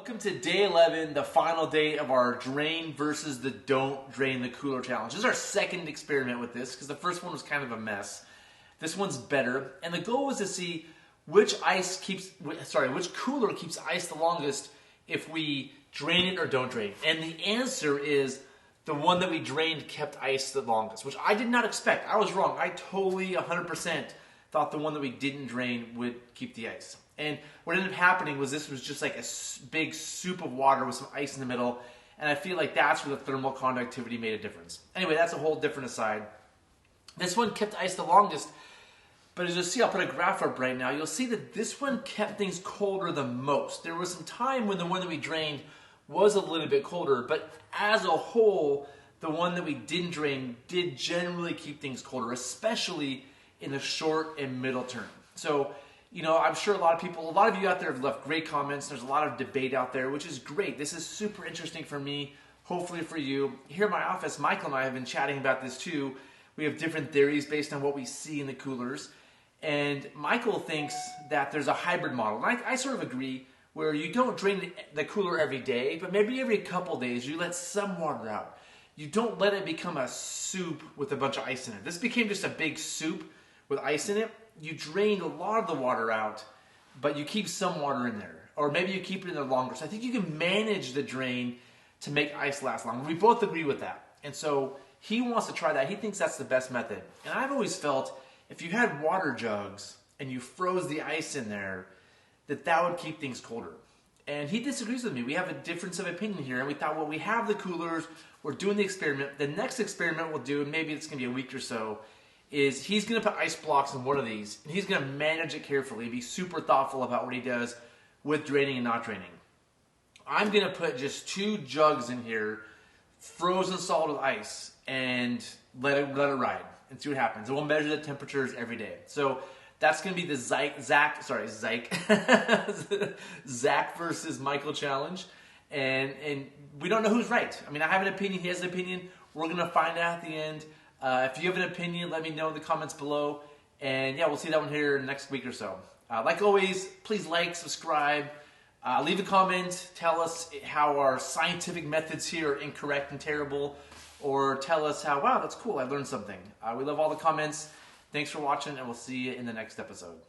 Welcome to day 11, the final day of our drain versus the don't drain the cooler challenge. This is our second experiment with this because the first one was kind of a mess. This one's better, and the goal was to see which cooler keeps ice the longest if we drain it or don't drain. And the answer is the one that we drained kept ice the longest, which I did not expect. I was wrong. I totally 100% thought the one that we didn't drain would keep the ice. And what ended up happening was this was just like a big soup of water with some ice in the middle, and I feel like that's where the thermal conductivity made a difference. Anyway, that's a whole different aside. This one kept ice the longest, but as you'll see, I'll put a graph up right now, you'll see that this one kept things colder the most. There was some time when the one that we drained was a little bit colder, but as a whole, the one that we didn't drain did generally keep things colder, especially in the short and middle term. So, you know, I'm sure a lot of you out there have left great comments. There's a lot of debate out there, which is great. This is super interesting for me, hopefully for you. Here in my office, Michael and I have been chatting about this too. We have different theories based on what we see in the coolers. And Michael thinks that there's a hybrid model. And I sort of agree, where you don't drain the cooler every day, but maybe every couple days you let some water out. You don't let it become a soup with a bunch of ice in it. This became just a big soup with ice in it. You drained a lot of the water out, but you keep some water in there. Or maybe you keep it in there longer. So I think you can manage the drain to make ice last longer. We both agree with that. And so he wants to try that. He thinks that's the best method. And I've always felt if you had water jugs and you froze the ice in there, that would keep things colder. And he disagrees with me. We have a difference of opinion here. And we thought, well, we have the coolers. We're doing the experiment. The next experiment we'll do, and maybe it's going to be a week or so, is he's going to put ice blocks in one of these, and he's going to manage it carefully, be super thoughtful about what he does with draining and not draining. I'm going to put just 2 jugs in here, frozen solid with ice, and let it ride and see what happens. And we'll measure the temperatures every day. So that's going to be the Zach versus Michael challenge. And we don't know who's right. I mean, I have an opinion, he has an opinion. We're going to find out at the end. If you have an opinion, let me know in the comments below. And yeah, we'll see that one here next week or so. Like always, please like, subscribe, leave a comment, tell us how our scientific methods here are incorrect and terrible, or tell us how, wow, that's cool, I learned something. We love all the comments. Thanks for watching, and we'll see you in the next episode.